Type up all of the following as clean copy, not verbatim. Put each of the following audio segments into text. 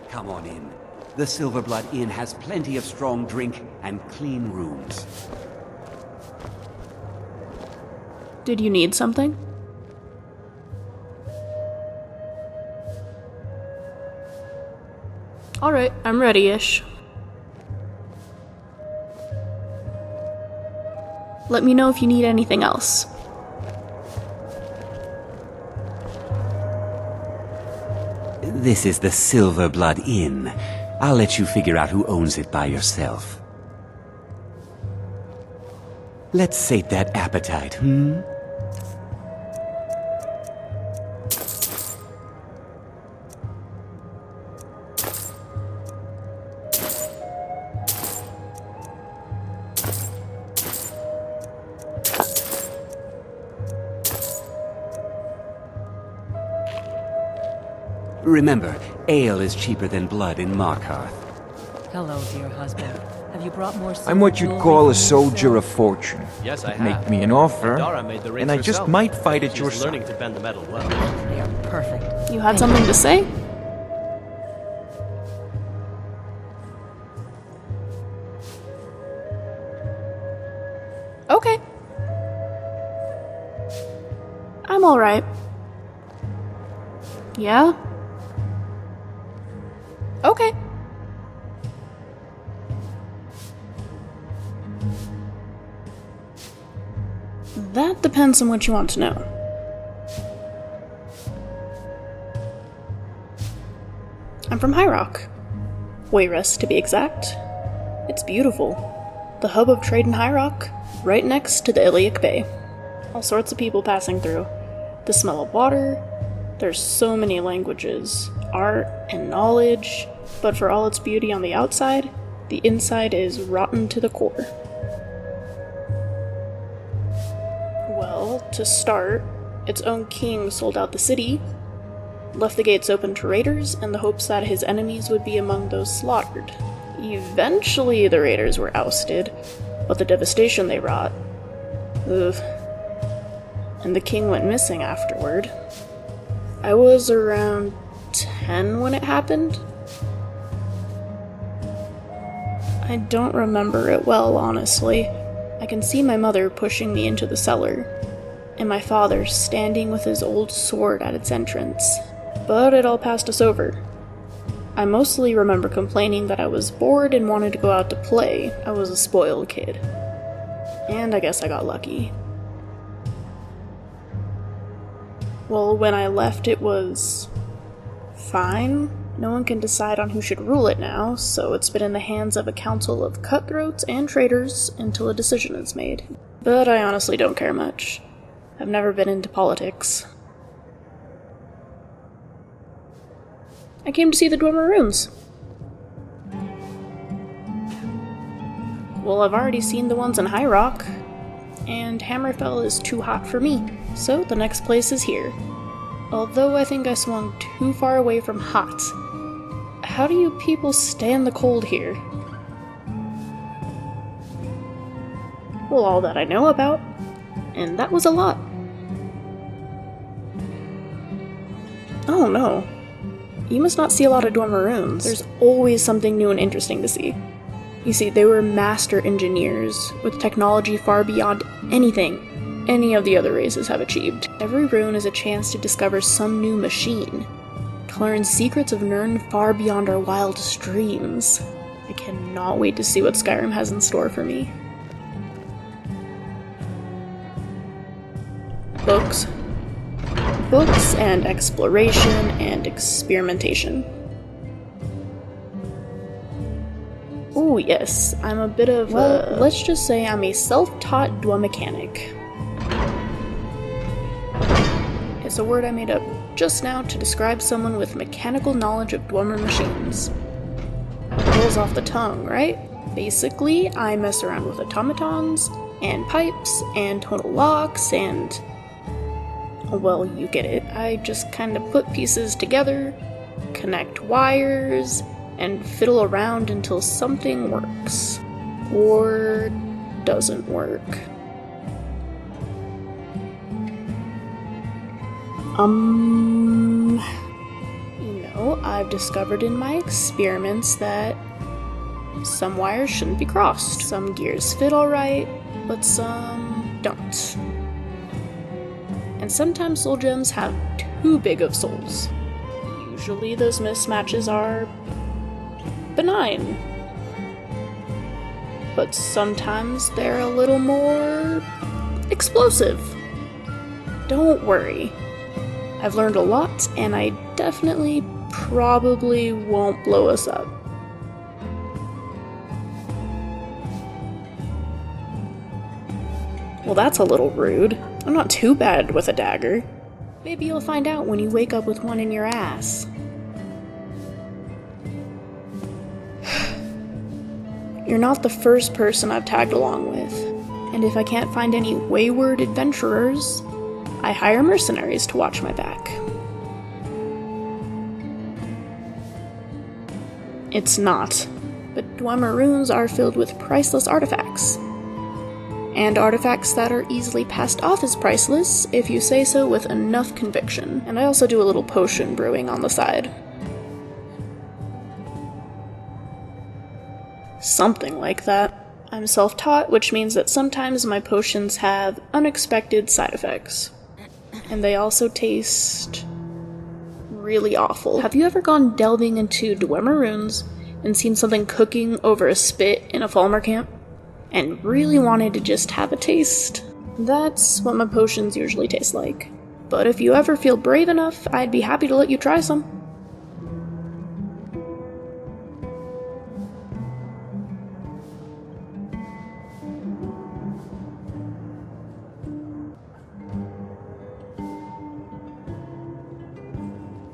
Come on in. The Silverblood Inn has plenty of strong drink and clean rooms. Did you need something? Alright, I'm ready-ish. Let me know if you need anything else. This is the Silverblood Inn. I'll let you figure out who owns it by yourself. Let's sate that appetite, Remember, ale is cheaper than blood in Markarth. Hello, dear husband. Have you brought more silver I'm what you'd jewelry call a for soldier yourself? of fortune. Yes, I You'd have. Make me an offer, Dara made the rings and I just herself. might fight at She's your learning side. to bend the metal well. They are perfect. You had something to say? Okay. I'm alright. Yeah? Okay. That depends on what you want to know. I'm from High Rock. Wayrest, to be exact. It's beautiful. The hub of trade in High Rock, right next to the Iliac Bay. All sorts of people passing through. The smell of water. There's so many languages, art, and knowledge, but for all its beauty on the outside, the inside is rotten to the core. Well, to start, its own king sold out the city, left the gates open to raiders in the hopes that his enemies would be among those slaughtered. Eventually, the raiders were ousted, but the devastation they wrought. Ugh. And the king went missing afterward. I was around 10 when it happened. I don't remember it well, honestly. I can see my mother pushing me into the cellar, and my father standing with his old sword at its entrance. But it all passed us over. I mostly remember complaining that I was bored and wanted to go out to play. I was a spoiled kid. And I guess I got lucky. Well, when I left, it was fine. No one can decide on who should rule it now, so it's been in the hands of a council of cutthroats and traitors until a decision is made. But I honestly don't care much. I've never been into politics. I came to see the Dwemer runes. Well, I've already seen the ones in High Rock, and Hammerfell is too hot for me, so the next place is here. Although I think I swung too far away from hot. How do you people stand the cold here? Well, all that I know about, and that was a lot. Oh no. You must not see a lot of Dwemer runes. There's always something new and interesting to see. You see, they were master engineers, with technology far beyond anything any of the other races have achieved. Every rune is a chance to discover some new machine, to learn secrets of Nirn far beyond our wildest dreams. I cannot wait to see what Skyrim has in store for me. Books. Books and exploration and experimentation. Oh yes, I'm a bit of let's just say I'm a self-taught dwemer mechanic. It's a word I made up just now to describe someone with mechanical knowledge of dwemer machines. Rolls off the tongue, right? Basically, I mess around with automatons, and pipes, and tonal locks, and... well, you get it. I just kind of put pieces together, connect wires, and fiddle around until something works. Or doesn't work. I've discovered in my experiments that some wires shouldn't be crossed. Some gears fit alright, but some don't. And sometimes soul gems have too big of souls. Usually those mismatches are benign. But sometimes they're a little more explosive. Don't worry. I've learned a lot, and I definitely probably won't blow us up. Well, that's a little rude. I'm not too bad with a dagger. Maybe you'll find out when you wake up with one in your ass. You're not the first person I've tagged along with, and if I can't find any wayward adventurers, I hire mercenaries to watch my back. It's not, but dwemer runes are filled with priceless artifacts. And artifacts that are easily passed off as priceless if you say so with enough conviction. And I also do a little potion brewing on the side. Something like that. I'm self-taught, which means that sometimes my potions have unexpected side effects. And they also taste really awful. Have you ever gone delving into dwemer runes and seen something cooking over a spit in a Falmer camp? And really wanted to just have a taste? That's what my potions usually taste like. But if you ever feel brave enough, I'd be happy to let you try some.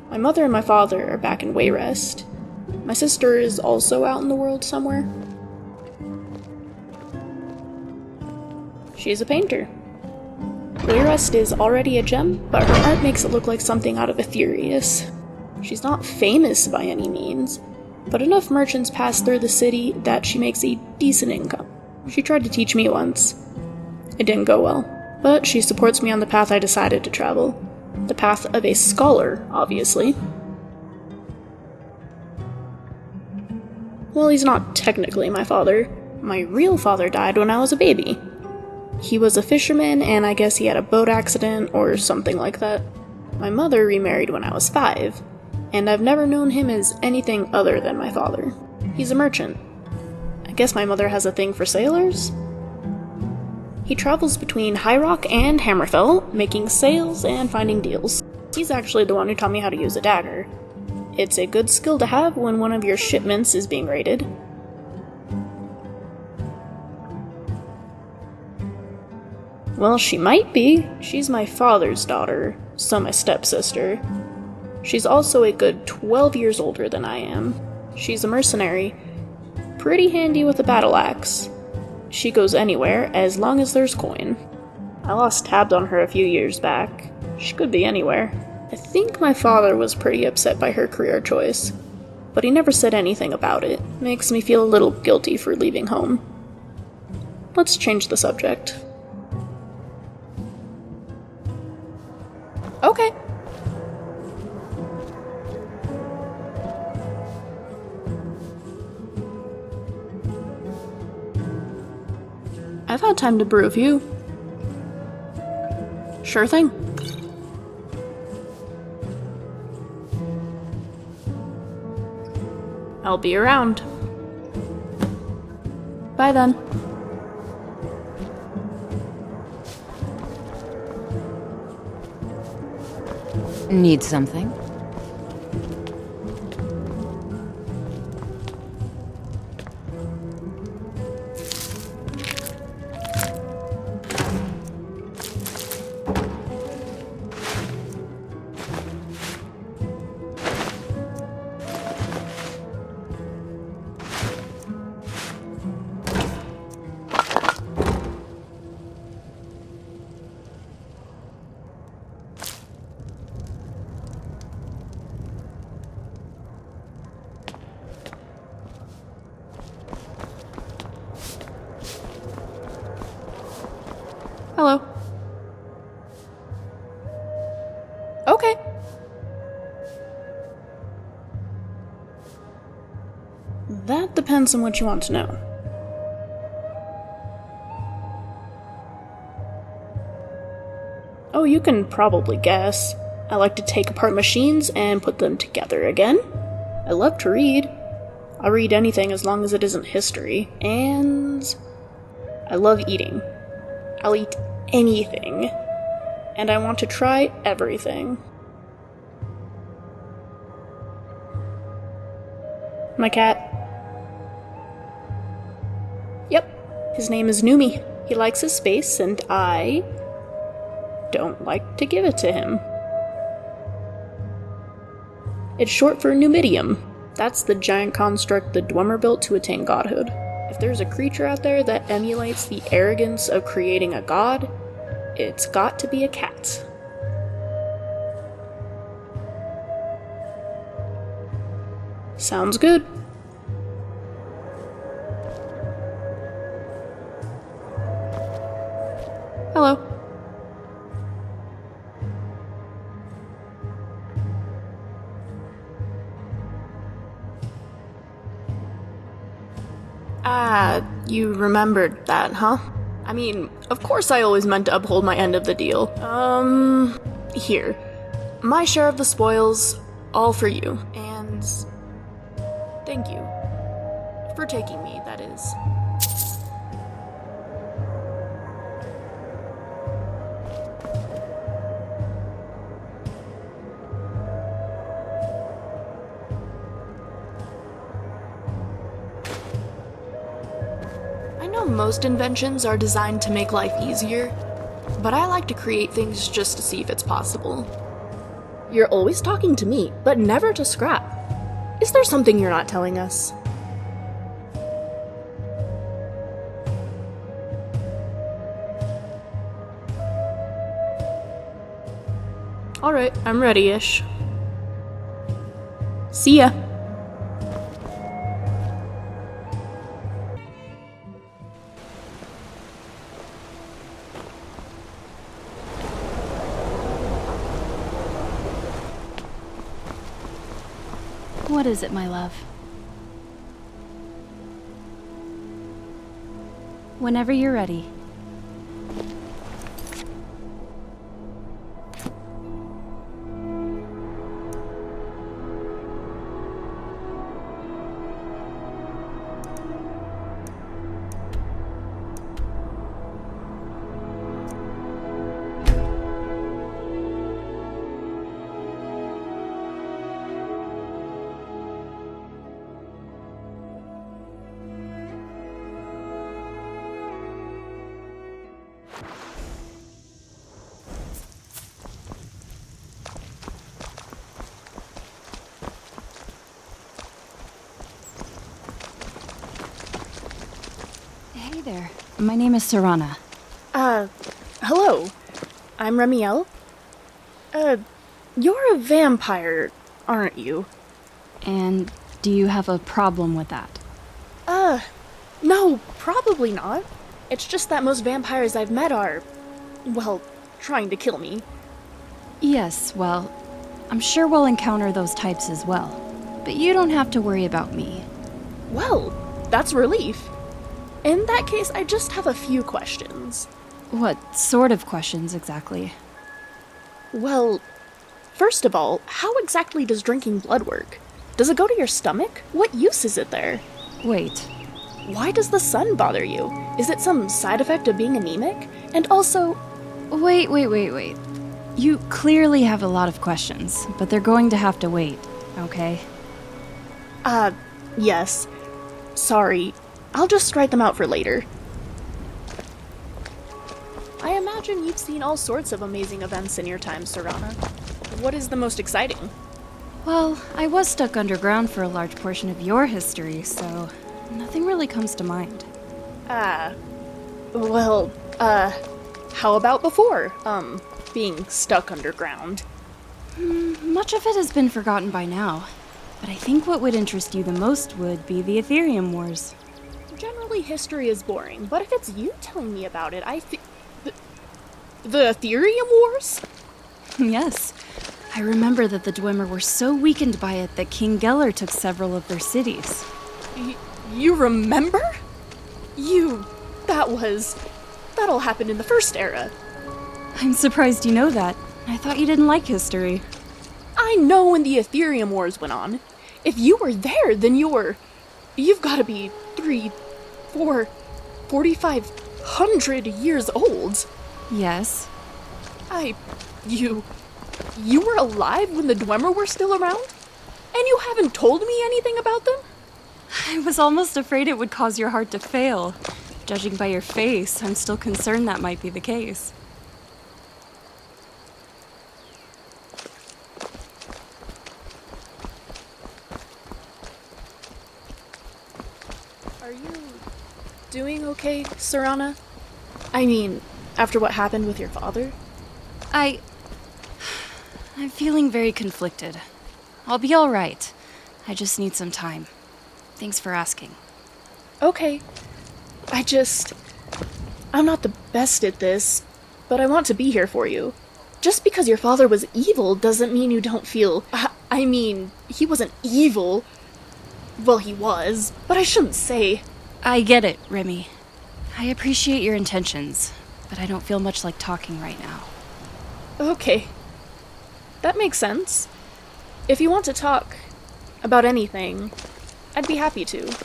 My mother and my father are back in Wayrest. My sister is also out in the world somewhere. She's a painter. Wayrest is already a gem, but her art makes it look like something out of Aetherius. She's not famous by any means, but enough merchants pass through the city that she makes a decent income. She tried to teach me once. It didn't go well, but she supports me on the path I decided to travel. The path of a scholar, obviously. Well, he's not technically my father. My real father died when I was a baby. He was a fisherman, and I guess he had a boat accident or something like that. My mother remarried when I was 5, and I've never known him as anything other than my father. He's a merchant. I guess my mother has a thing for sailors? He travels between High Rock and Hammerfell, making sales and finding deals. He's actually the one who taught me how to use a dagger. It's a good skill to have when one of your shipments is being raided. Well, she might be. She's my father's daughter, so my stepsister. She's also a good 12 years older than I am. She's a mercenary, pretty handy with a battle axe. She goes anywhere as long as there's coin. I lost tabs on her a few years back. She could be anywhere. I think my father was pretty upset by her career choice, but he never said anything about it. Makes me feel a little guilty for leaving home. Let's change the subject. Okay. I've had time to brew a few. Sure thing. I'll be around. Bye then. Need something? That depends on what you want to know. Oh, you can probably guess. I like to take apart machines and put them together again. I love to read. I'll read anything as long as it isn't history. And I love eating. I'll eat anything. And I want to try everything. My cat. Yep, his name is Numi. He likes his space, and I don't like to give it to him. It's short for Numidium. That's the giant construct the dwemer built to attain godhood. If there's a creature out there that emulates the arrogance of creating a god, it's got to be a cat. Sounds good. Hello. You remembered that, huh? I mean, of course I always meant to uphold my end of the deal. Here. My share of the spoils, all for you. And thank you. For taking me, that is. I know most inventions are designed to make life easier, but I like to create things just to see if it's possible. You're always talking to me, but never to Scrap. Is there something you're not telling us? Alright, I'm ready-ish. See ya. What is it, my love? Whenever you're ready. Hey there. My name is Serana. Hello. I'm Remiel. You're a vampire, aren't you? And do you have a problem with that? No, probably not. It's just that most vampires I've met are, well, trying to kill me. Yes, well, I'm sure we'll encounter those types as well. But you don't have to worry about me. Well, that's relief. In that case, I just have a few questions. What sort of questions exactly? Well, first of all, how exactly does drinking blood work? Does it go to your stomach? What use is it there? Wait. Why does the sun bother you? Is it some side effect of being anemic? And also... Wait. You clearly have a lot of questions, but they're going to have to wait, okay? Yes. Sorry. I'll just write them out for later. I imagine you've seen all sorts of amazing events in your time, Serana. What is the most exciting? Well, I was stuck underground for a large portion of your history, so nothing really comes to mind. Well, how about before, being stuck underground? Much of it has been forgotten by now, but I think what would interest you the most would be the Ethereum Wars. Generally, history is boring, but if it's you telling me about it, The Ethereum Wars? Yes. I remember that the Dwemer were so weakened by it that King Geller took several of their cities. You remember? That'll happen in the first era. I'm surprised you know that. I thought you didn't like history. I know when the Ethereum Wars went on. If you were there, then you've gotta be 4,500 years old. Yes. You were alive when the dwemer were still around? And you haven't told me anything about them? I was almost afraid it would cause your heart to fail. Judging by your face, I'm still concerned that might be the case. Are you doing okay, Serana? I mean, after what happened with your father? I'm feeling very conflicted. I'll be all right. I just need some time. Thanks for asking. Okay. I'm not the best at this, but I want to be here for you. Just because your father was evil doesn't mean you don't feel... I mean, he wasn't evil. Well, he was, but I shouldn't say... I get it, Remy. I appreciate your intentions, but I don't feel much like talking right now. Okay. That makes sense. If you want to talk about anything, I'd be happy to.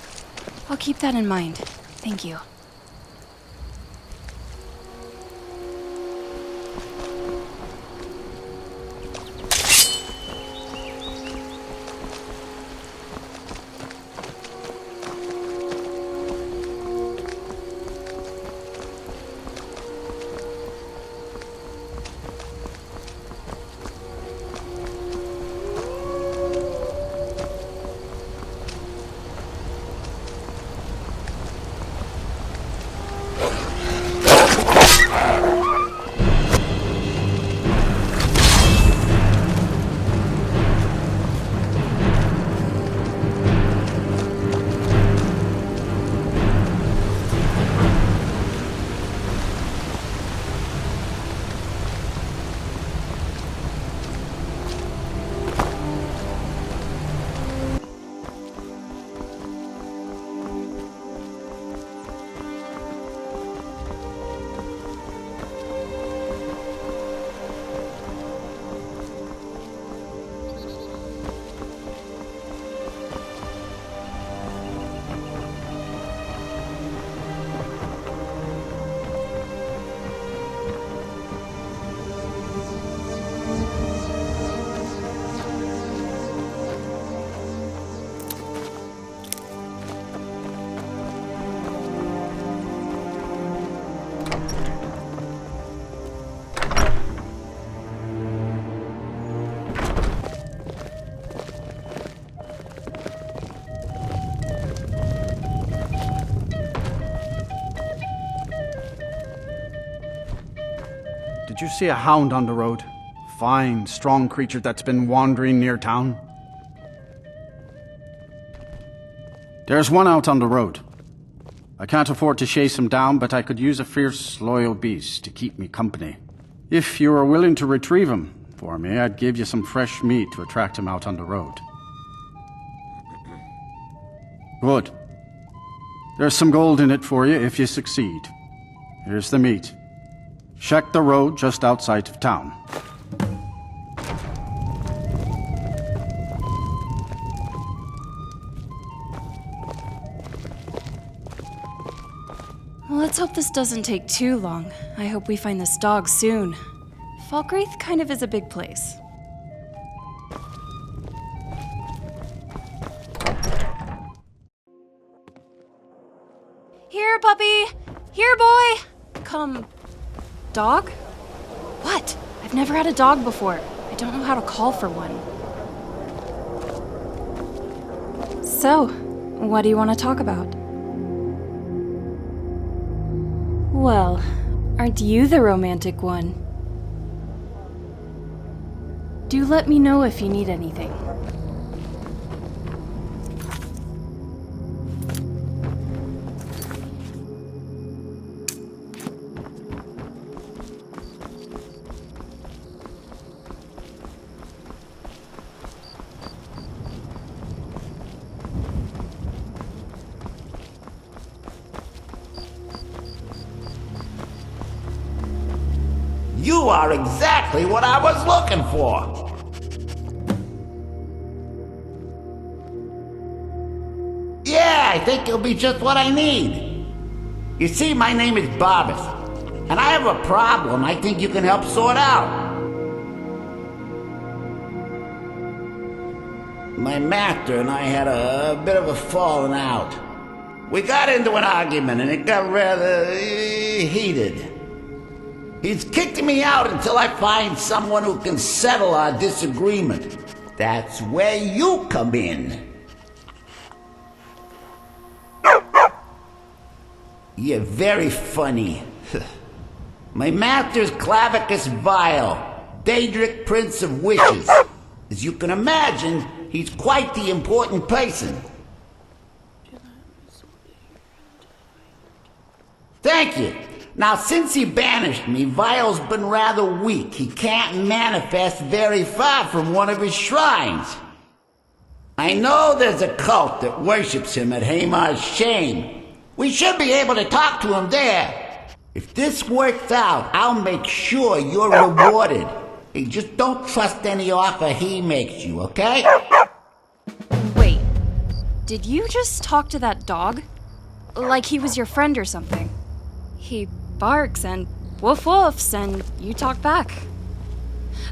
I'll keep that in mind. Thank you. Did you see a hound on the road? Fine, strong creature that's been wandering near town. There's one out on the road. I can't afford to chase him down, but I could use a fierce, loyal beast to keep me company. If you are willing to retrieve him for me, I'd give you some fresh meat to attract him out on the road. Good. There's some gold in it for you if you succeed. Here's the meat. Check the road just outside of town. Well, let's hope this doesn't take too long. I hope we find this dog soon. Falkreath kind of is a big place. Here, puppy! Here, boy! Come. Dog? What? I've never had a dog before. I don't know how to call for one. So, what do you want to talk about? Well, aren't you the romantic one? Do let me know if you need anything. You are exactly what I was looking for. Yeah, I think you'll be just what I need. You see, my name is Barbas, and I have a problem I think you can help sort out. My master and I had a bit of a falling out. We got into an argument and it got rather heated. He's kicked me out until I find someone who can settle our disagreement. That's where you come in. You're very funny. My master's Clavicus Vile, Daedric Prince of Wishes. As you can imagine, he's quite the important person. Thank you. Now, since he banished me, Vile's been rather weak. He can't manifest very far from one of his shrines. I know there's a cult that worships him at Hamar's Shame. We should be able to talk to him there. If this works out, I'll make sure you're rewarded. Hey, just don't trust any offer he makes you, okay? Wait, did you just talk to that dog? Like he was your friend or something? He barks and woof woofs and you talk back.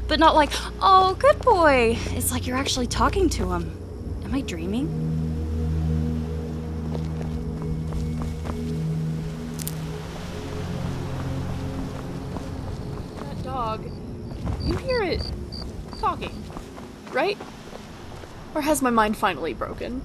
But not like, oh, good boy. It's like you're actually talking to him. Am I dreaming? That dog, you hear it talking, right? Or has my mind finally broken?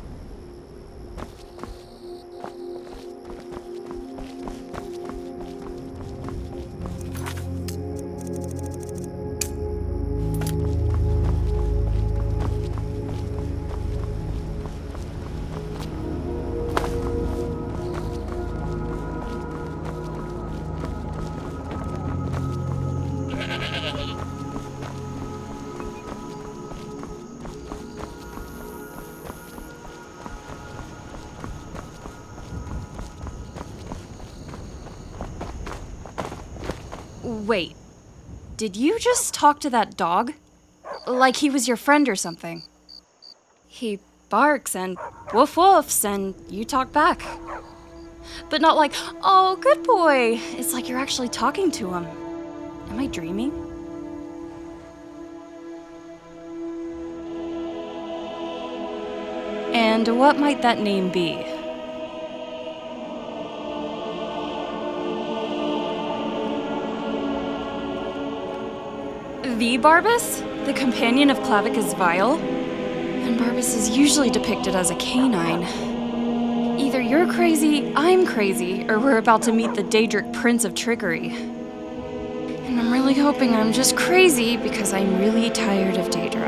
Wait, did you just talk to that dog? Like he was your friend or something? He barks and woof woofs and you talk back. But not like, oh, good boy. It's like you're actually talking to him. Am I dreaming? And what might that name be? The Barbas? The companion of Clavicus Vile? And Barbas is usually depicted as a canine. Either you're crazy, I'm crazy, or we're about to meet the Daedric Prince of Trickery. And I'm really hoping I'm just crazy because I'm really tired of Daedra.